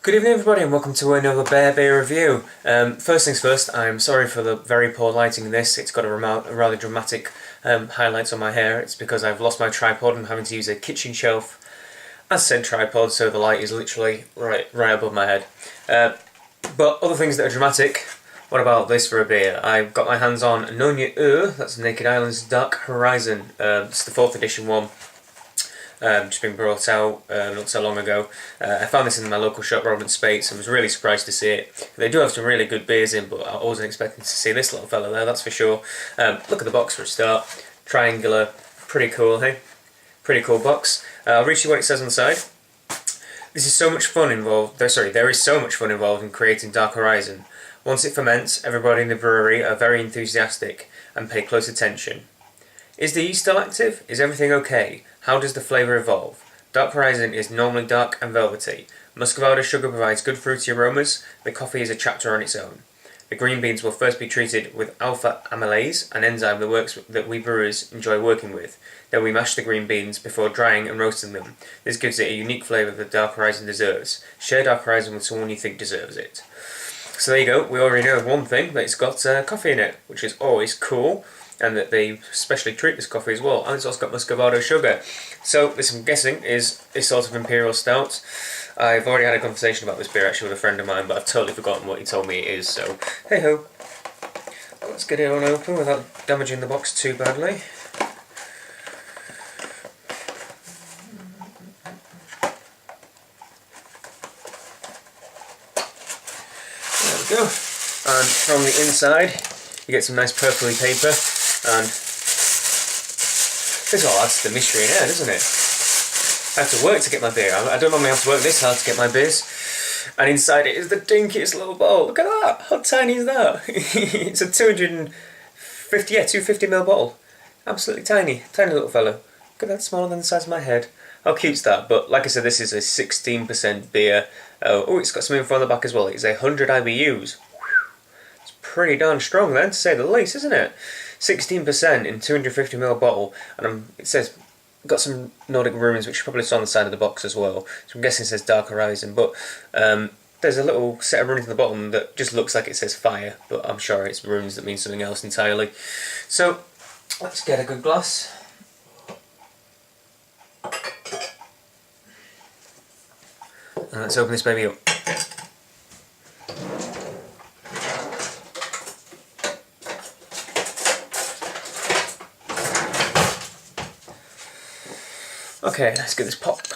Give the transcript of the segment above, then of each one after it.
Good evening everybody and welcome to another beer review. First things first, I'm sorry for the very poor lighting in this. It's got a rather dramatic highlights on my hair. It's because I've lost my tripod and I'm having to use a kitchen shelf as said tripod, so the light is literally right above my head. But other things that are dramatic, what about this for a beer? I've got my hands on Nøgne, that's Naked Island's Dark Horizon. It's the 4th edition one. Just been brought out not so long ago. I found this in my local shop, Robin Spates, and was really surprised to see it. They do have some really good beers in, but I wasn't expecting to see this little fella there, that's for sure. Look at the box for a start. Triangular, pretty cool, hey? Pretty cool box. I'll read you what it says on the side. There is so much fun involved in creating Dark Horizon. Once it ferments, everybody in the brewery are very enthusiastic and pay close attention. Is the yeast still active? Is everything okay? How does the flavour evolve? Dark Horizon is normally dark and velvety. Muscovado sugar provides good fruity aromas. The coffee is a chapter on its own. The green beans will first be treated with alpha amylase, an enzyme that we brewers enjoy working with. Then we mash the green beans before drying and roasting them. This gives it a unique flavour that Dark Horizon deserves. Share Dark Horizon with someone you think deserves it. So there you go, we already know one thing, that it's got coffee in it, which is always cool. And that they specially treat this coffee as well, and it's also got muscovado sugar. So this, I'm guessing, is a sort of imperial stout. I've already had a conversation about this beer actually with a friend of mine, but I've totally forgotten what he told me it is, so hey ho. Let's get it on open without damaging the box too badly. There we go. And from the inside you get some nice purpley paper. And this all adds to the mystery in here, doesn't it? I have to work to get my beer. I don't normally have to work this hard to get my beers. And inside it is the dinkiest little bottle. Look at that! How tiny is that? It's a 250ml bottle. Absolutely tiny little fellow. Look at that, smaller than the size of my head. How cute's that? But like I said, this is a 16% beer. Oh, it's got some info on the back as well. It's 100 IBUs. It's pretty darn strong then, to say the least, isn't it? 16% in 250ml bottle, and it says got some Nordic runes, which you probably saw on the side of the box as well. So I'm guessing it says Dark Horizon, but there's a little set of runes at the bottom that just looks like it says fire, but I'm sure it's runes that mean something else entirely. So let's get a good glass. And let's open this baby up. Okay, let's get this popped.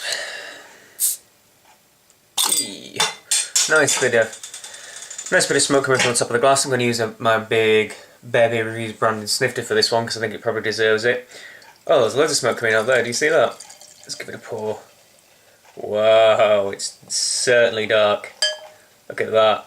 Nice bit of smoke coming from the top of the glass. I'm going to use my big Bear Reviews branded snifter for this one because I think it probably deserves it. Oh, there's loads of smoke coming out there. Do you see that? Let's give it a pour. Wow, it's certainly dark. Look at that.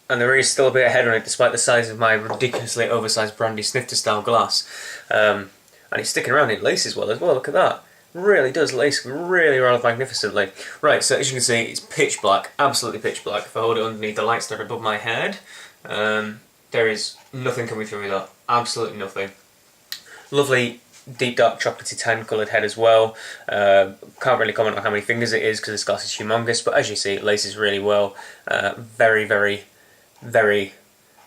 And there is still a bit of head on it despite the size of my ridiculously oversized brandy snifter style glass. And it's sticking around in laces well as well. Look at that. Really does lace really rather magnificently. Right, so as you can see, it's pitch black, absolutely pitch black. If I hold it underneath the lights that are above my head, there is nothing coming through with that. Absolutely nothing. Lovely, deep dark chocolatey tan coloured head as well. Can't really comment on how many fingers it is because this glass is humongous, but as you see, it laces really well. Very, very, very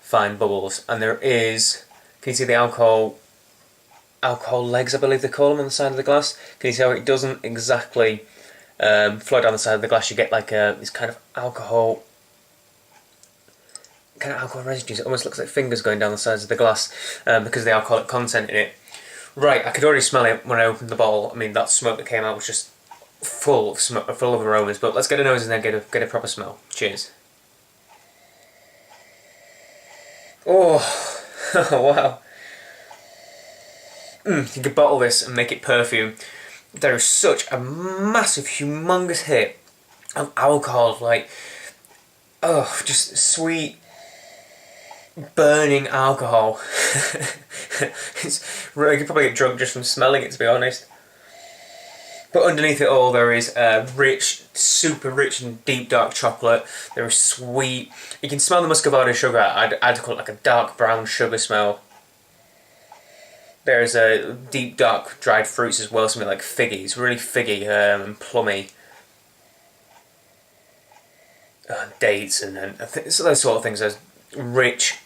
fine bubbles. And there is, can you see the alcohol legs, I believe they call them, on the side of the glass? Can you see how it doesn't exactly flow down the side of the glass? You get like this kind of alcohol residues. It almost looks like fingers going down the sides of the glass because of the alcoholic content in it. Right, I could already smell it when I opened the bottle. I mean, that smoke that came out was just full of smoke, full of aromas. But let's get a nose and then get a proper smell. Cheers. Oh, wow. You could bottle this and make it perfume. There is such a massive, humongous hit of alcohol, like, oh, just sweet, burning alcohol. You could probably get drunk just from smelling it, to be honest. But underneath it all there is rich, super rich and deep dark chocolate. There is sweet. You can smell the muscovado sugar. I'd call it like a dark brown sugar smell. There's a deep dark dried fruits as well, something like figgy. It's really figgy and plummy. Dates and so those sort of things. There's rich,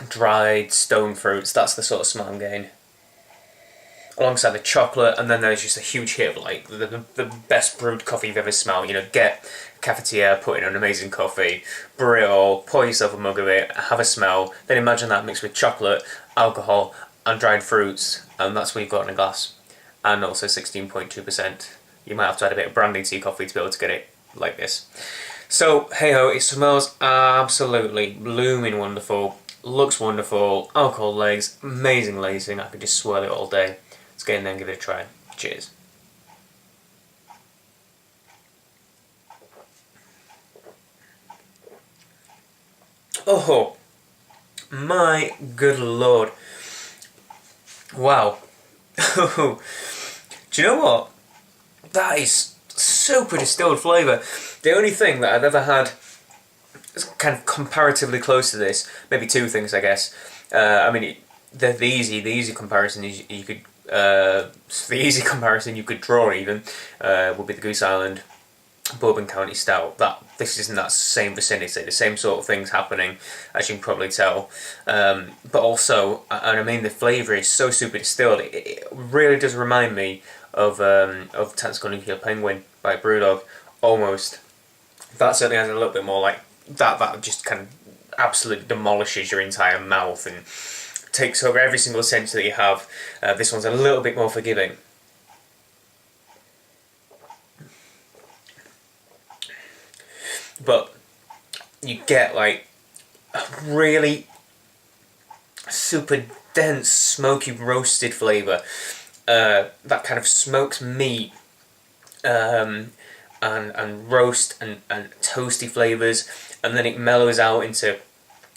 dried stone fruits. That's the sort of smell I'm getting. Alongside the chocolate, and then there's just a huge hit of like the best brewed coffee you've ever smelled. You know, get a cafetiere, put in an amazing coffee, brew it all, pour yourself a mug of it, have a smell. Then imagine that mixed with chocolate, alcohol, and dried fruits, and that's what you've got in a glass. And also 16.2%. You might have to add a bit of brandy to your coffee to be able to get it like this. So hey ho, it smells absolutely blooming wonderful. Looks wonderful. Alcohol legs, amazing lacing. I could just swirl it all day. Let's get in there and give it a try. Cheers. Oh, my good lord. Wow. Do you know what? That is super distilled flavour. The only thing that I've ever had kind of comparatively close to this, maybe two things I guess. I mean, the easy comparison is you could the easy comparison you could draw even would be the Goose Island Bourbon County Stout. This is in that same vicinity, the same sort of things happening, as you can probably tell. But also, and I mean, the flavour is so super distilled. It really does remind me of Tactical Nuclear Penguin by Brewdog, almost. That certainly has a little bit more like that. That just kind of absolutely demolishes your entire mouth and takes over every single sense that you have. This one's a little bit more forgiving. But you get like a really super dense, smoky, roasted flavour. That kind of smoked meat and roast and toasty flavours, and then it mellows out into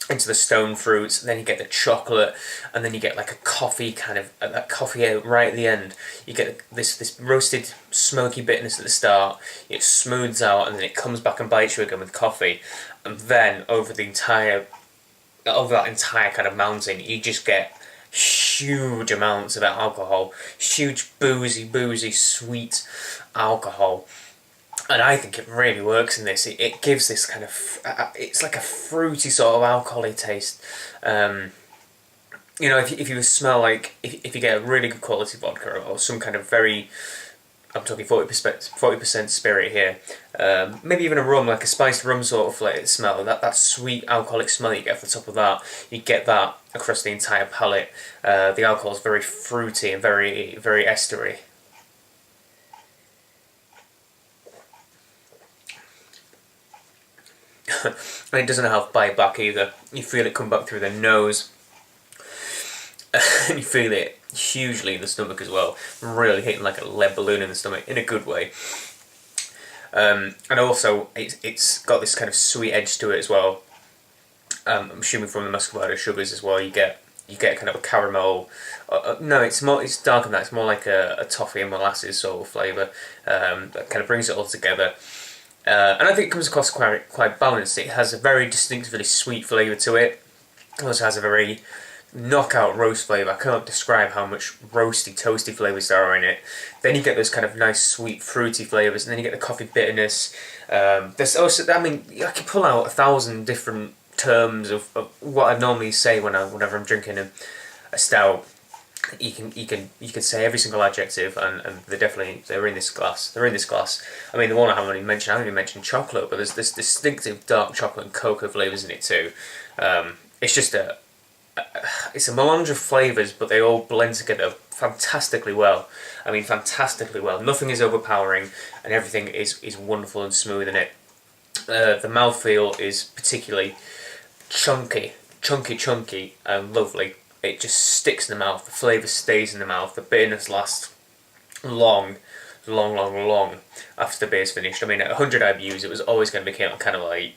the stone fruits, and then you get the chocolate, and then you get like a coffee kind of, that coffee right at the end. You get this roasted smoky bitterness at the start, it smooths out, and then it comes back and bites you again with coffee, and then over that entire kind of mountain, you just get huge amounts of alcohol, huge boozy, sweet alcohol. And I think it really works in this. It gives this kind of, it's like a fruity sort of alcohol-y taste. You know, if you smell like, if you get a really good quality vodka or some kind of very, I'm talking 40% spirit here, maybe even a rum, like a spiced rum sort of smell, that sweet alcoholic smell you get off the top of that, you get that across the entire palate. The alcohol is very fruity and very estery. And it doesn't have bite back either. You feel it come back through the nose, and you feel it hugely in the stomach as well. Really hitting like a lead balloon in the stomach in a good way. And also, it's got this kind of sweet edge to it as well. I'm assuming from the muscovado sugars as well. You get kind of a caramel. No, it's darker than that. It's more like a toffee and molasses sort of flavour. That kind of brings it all together. And I think it comes across quite balanced. It has a very distinctively sweet flavour to it. It also has a very knockout roast flavour. I can't describe how much roasty, toasty flavours there are in it. Then you get those kind of nice, sweet, fruity flavours, and then you get the coffee bitterness. There's also, I mean, I can pull out 1,000 different terms of what I normally say whenever I'm drinking a stout. You can say every single adjective, and they're in this glass. I mean, the one I haven't even mentioned chocolate, but there's this distinctive dark chocolate and cocoa flavours in it too. It's just it's a melange of flavours, but they all blend together fantastically well. I mean, fantastically well. Nothing is overpowering, and everything is wonderful and smooth in it. The mouthfeel is particularly chunky, and lovely. It just sticks in the mouth, the flavour stays in the mouth, the bitterness lasts long after the beer's finished. I mean, at 100 IBUs, it was always going to be kind of like,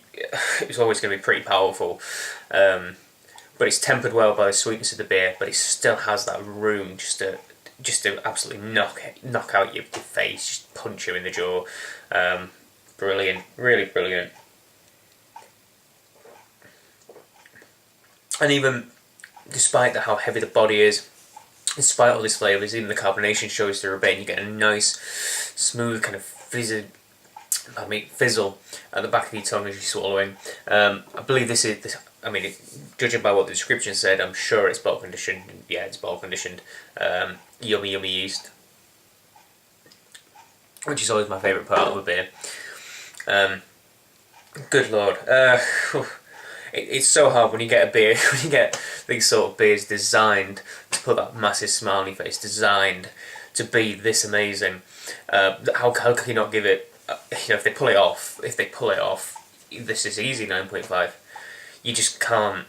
it was always going to be pretty powerful. But it's tempered well by the sweetness of the beer, but it still has that room just to just to absolutely knock out your face, just punch you in the jaw. Brilliant, really brilliant. And even despite how heavy the body is, despite all these flavours, even the carbonation shows through a bit, and you get a nice, smooth kind of fizzle at the back of your tongue as you're swallowing. I believe this is, judging by what the description said, I'm sure it's bottle conditioned. Yeah, it's bottle conditioned. Yummy yeast, which is always my favourite part of a beer. Good lord. It's so hard when you get a beer, when you get these sort of beers designed to put that massive smiley face, designed to be this amazing. How can you not give it, if they pull it off, this is easy 9.5. You just can't,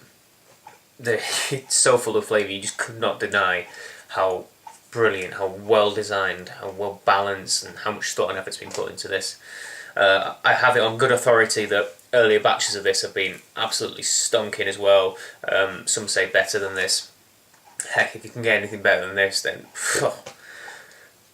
it's so full of flavour, you just could not deny how brilliant, how well designed, how well balanced, and how much thought and effort's been put into this. I have it on good authority that earlier batches of this have been absolutely stonking as well. Some say better than this. Heck, if you can get anything better than this, then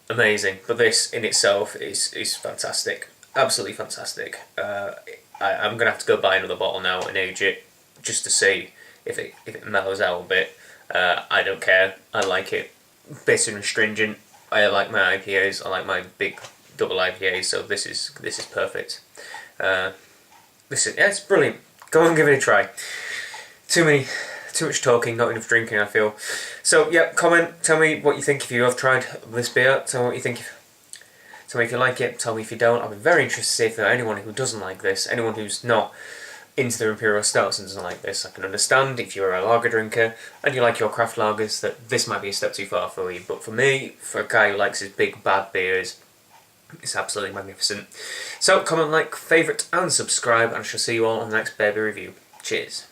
amazing. But this in itself is fantastic, absolutely fantastic. I'm gonna have to go buy another bottle now and age it just to see if it mellows out a bit. I don't care. I like it bitter and stringent. I like my IPAs. I like my big double IPAs. So this is perfect. It's brilliant. Go and give it a try. Too much talking, not enough drinking, I feel. So yeah, comment, tell me what you think if you have tried this beer. Tell me what you think. Tell me if you like it. Tell me if you don't. I'll be very interested to see if there are anyone who doesn't like this. Anyone who's not into their imperial stouts and doesn't like this. I can understand if you're a lager drinker and you like your craft lagers that this might be a step too far for you. But for me, for a guy who likes his big bad beers, it's absolutely magnificent. So comment, like, favourite and subscribe, and I shall see you all on the next Baby review. Cheers.